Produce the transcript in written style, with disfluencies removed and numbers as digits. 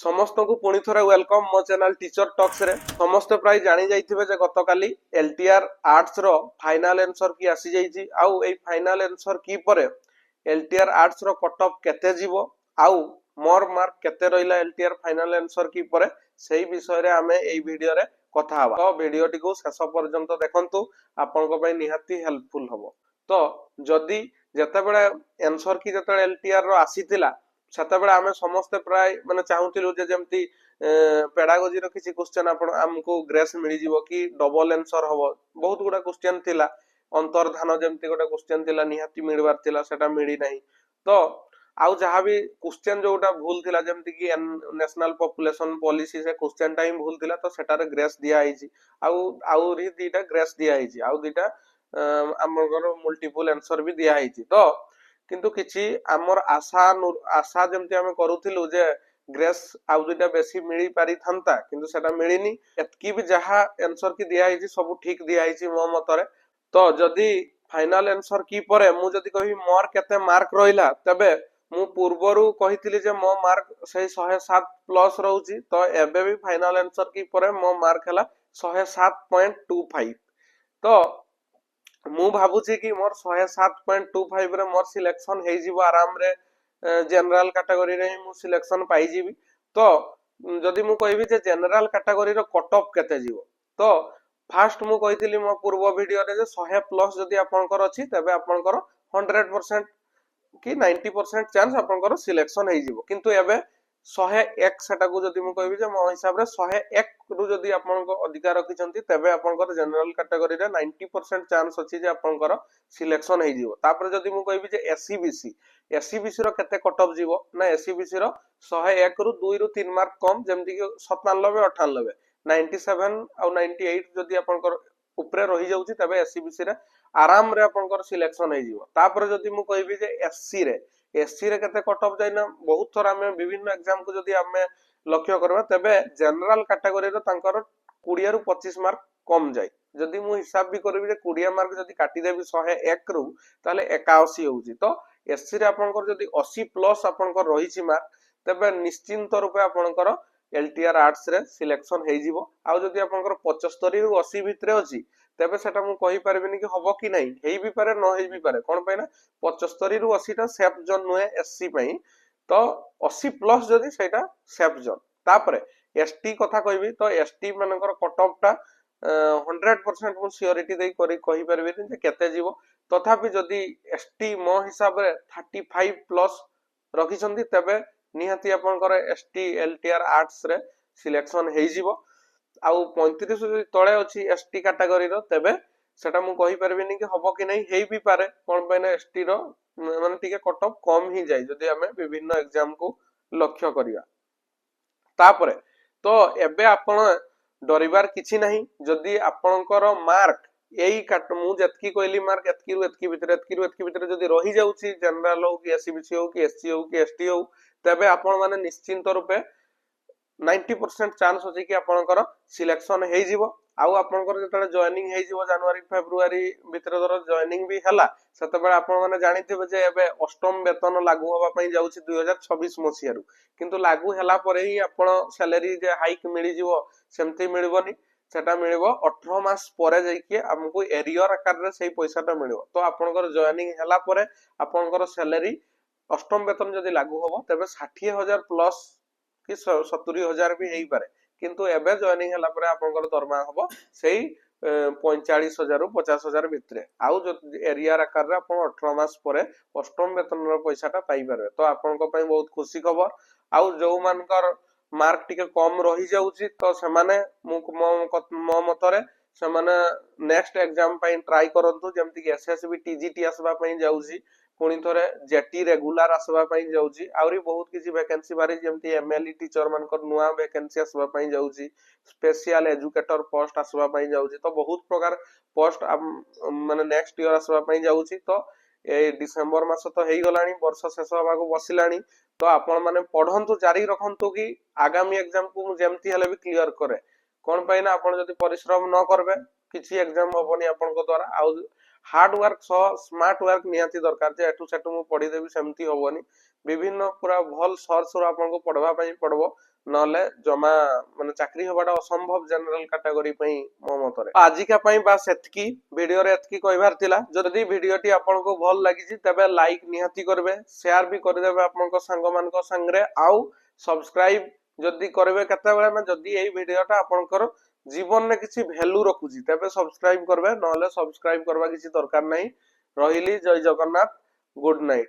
समस्त को पुणी थोड़े वेलकम मो चैनल टीचर टॉक्स रे समस्त प्राय जानी जाइथिबे जे गतकाली एलटीआर आर्ट्स रो फाइनल आंसर की आसी जाइछि आउ एई फाइनल आंसर की परे एलटीआर आर्ट्स रो कट ऑफ केते जीवो आउ मोर मार्क केते रहिला एलटीआर फाइनल आंसर की परे सेही विषय रे हमें एई वीडियो रे कथा हवा तो वीडियो टिको शेष पर्यंत देखंतु आपनको पय निहाती हेल्पफुल हबो तो जदी जते बेले आंसर की जते एलटीआर रो आसीतिला सेतेबेले आमे समस्ते प्राय माने चाहूतिलु जे जेमती पेडागोजी रो किछि क्वेश्चन आपण हमको ग्रेस मिली जिवो कि डबल आंसर हबो बहुत गुडा क्वेश्चन थिला अंतर्धान जेमती गोटे क्वेश्चन थिला निहाती मिलबार थिला सेटा मिली नाही तो आउ जहां भी क्वेश्चन जोटा भूल थिला जेमती कि नेशनल पॉपुलेशन पॉलिसी से क्वेश्चन टाइम भूल थिला तो सेटारे ग्रेस दिया आइछि आउ री दीटा ग्रेस दिया आइछि आउ दीटा हमर मल्टीपल आंसर भी दिया आइछि तो किंतु किछि हमर आशा जेमती हमें करूथिलु जे ग्रेस आउ दुटा बेसी मिली पारि थांता किंतु सेटा मिलिनी एतकी भी जहा आंसर की दिया आइछि सब ठीक दिया आइछि मो मतरे तो जदी फाइनल आंसर की परे मु जदी कहि मोर केते मार्क रहिला तबे मु पूर्वरु कहिथिली जे मो मार्क सही 107 प्लस रहउची तो एबे भी फाइनल आंसर की परे मो मार्क हला 107.25 तो मु भाबुची कि मोर 107.25 रे मोर सिलेक्शन हे जिवो आराम रे जनरल कैटेगरी रे मु सिलेक्शन पाई जिवि तो जदी मु कहबी जे जनरल कैटेगरी रो कट ऑफ केते जिवो तो फास्ट मु कहितली मो पूर्व वीडियो रे जे 100 प्लस जदी आपनकर अछि तबे आपनकर 100% कि 90% चांस आपनकर सिलेक्शन हे जिवो किंतु एबे 101 सेटा को जदी मु कहबी जे मो हिसाब रे 101 रु जदी आपनको अधिकार रखिचंती तबे आपनकर जनरल कैटेगरी रे 90% चांस अछि जे आपनकर सिलेक्शन हे जिवो तापर जदी मु कहबी जे एससीबीसी रो केते कट ऑफ जीवो ना एससीबीसी रो 101 रु 2 रु 3 मार्क कम जेमति कि 97 98 97 और 98 जदी आपनकर ऊपर रही जाउची तबे एससीबीसी रे आराम रे आपनकर सिलेक्शन हे जिवो तापर जदी मु कहबी जे एससी रे केते कट ऑफ जाइना बहुत थोर हमें विभिन्न एग्जाम को जदी हमें लक्ष्य करबा तबे जनरल कैटेगरी रो तांकर 20 रु 25 मार्क कम जाय जदी मु हिसाब भी करबी जे 20 मार्क जदी काटी देबी 101 रु ताले 81 होउची तो एससी रे आपनकर जदी 80 प्लस आपनकर रहिची मार्क तबे निश्चिंत रूपे आपनकर एलटीआर आर्ट्स रे सिलेक्शन हे जिवो आ जदी आपनकर 75 रु 80 भितरे अछि तबे सेटा मु कहि परबिनी कि हबो कि नाही हेई भी पारे न हेई भी पारे कोन पय ना 75 रु 80 टा सेफ जोन नुए एससी पई तो 80 प्लस जदी सेटा सेफ जोन तापरे एसटी कथा कहबी तो एसटी मानकर कट ऑफ टा 100% मु सियोरिटी दे कहि परबिनी जे केते जीवो तथापि जदी एसटी मो हिसाब रे 35 प्लस रखिसंती तबे निहाती आपनकर एसटी एलटीआर आर्ट्स रे सिलेक्शन हे जिवो आउ 35 जदी तळे अछि एसटी कैटेगरी रो तबे सेटा मु कहि परबिनी कि हबो कि नाही हेई भी पारे कोन पय ना एसटी रो माने टिके कट ऑफ कम ही जाय जदी हमें विभिन्न एग्जाम को लक्ष्य करिया तापरे तो एबे आपण डरिबार किछि नाही जदी आपनकर मार्क एई काट मु जतकी कहली मार्क एतकी रु एतकी भितरे जदी रही जाउची जनरल हो कि एससीबीसी हो कि एससी हो कि एसटी हो तबे आपण माने निश्चिंत रूपे 90% चांस अछि कि आपनकर सिलेक्शन हे जिवो आउ आपनकर जतले जॉइनिंग हे जिवो जनवरी फेब्रुआरी भितर धर जॉइनिंग भी हला सेतबे आपण माने जानिथिबे जे एबे अष्टम वेतन लागू होबा पई जाउछि 2026 मसियारु किंतु लागू हला परे ही आपण सैलरी जे हाइक मिली जिवो सेमति मिलबोनी सेटा मिलबो 18 मास परे जाइके हमकु एरियर आकार रे सेही पैसाटा मिलबो तो आपनकर जॉइनिंग हला परे आपनकर सैलरी अष्टम वेतन जदी लागू होबो तबे 60000 प्लस कि 70000 भी हेई पारे किंतु एबे जॉइनिंग हला परे आपनकर दरमा हबो सेही 45000 रु 50000 भितरे आउ जो एरियर आकार रे आपण 18 मास परे अष्टम वेतन रो पैसाटा पाई पारे तो आपनको पई बहुत खुशी खबर आउ जो मानकर मार्क टिके कम रही जाउची तो से माने मो मतरे से माने नेक्स्ट एग्जाम पई ट्राई करंतु जेमति कि एसएसबी टीजीटी आसबा पई जाउची पुणी थोरे जेटी रेगुलर आसबा पई जाउची आउरी बहुत किछि वैकेंसी बारी जेमति एमएलई टीचर मानकर नुवा वैकेंसी आसबा पई जाउची स्पेशल एजुकेटर पोस्ट आसबा पई जाउची तो बहुत प्रकार पोस्ट माने नेक्स्ट ईयर आसबा पई जाउची तो ए डिसेंबर मास तो हेई गलानी वर्ष शेष होबा को बसिलानी तो आपण माने पढंतु जारी रखंतु कि आगामी एग्जाम को जेमति हले भी क्लियर करे कोन पई ना आपण जदी परिश्रम न करबे किछि एग्जाम होबनी आपण को द्वारा आ हार्ड वर्क सह स्मार्ट वर्क निहाती दरकार जे एटू सेटू मु पढी देबी सेमति होबनी विभिन्न पूरा भल सोर्स रो आपण को पढवा पई पड़बो नले जमा माने चाकरी होबाटा असंभव जनरल कैटेगरी पई मो मतरे आजिका पई बास एतकी वीडियो रे एतकी कहबार थिला जदी वीडियोटी आपनको भल लागि तबे लाइक निहाती करबे शेयर भी कर देबे आपनको संग मानको संगरे आउ सब्सक्राइब जदी करबे कते बेला ना जदी एई वीडियोटा आपनकर जीवन में किसी वैल्यू रखुची तबे सब्सक्राइब करबे नले सब्सक्राइब करबा किसी दरकार नहीं रहिली जय जगन्नाथ गुड नाइट।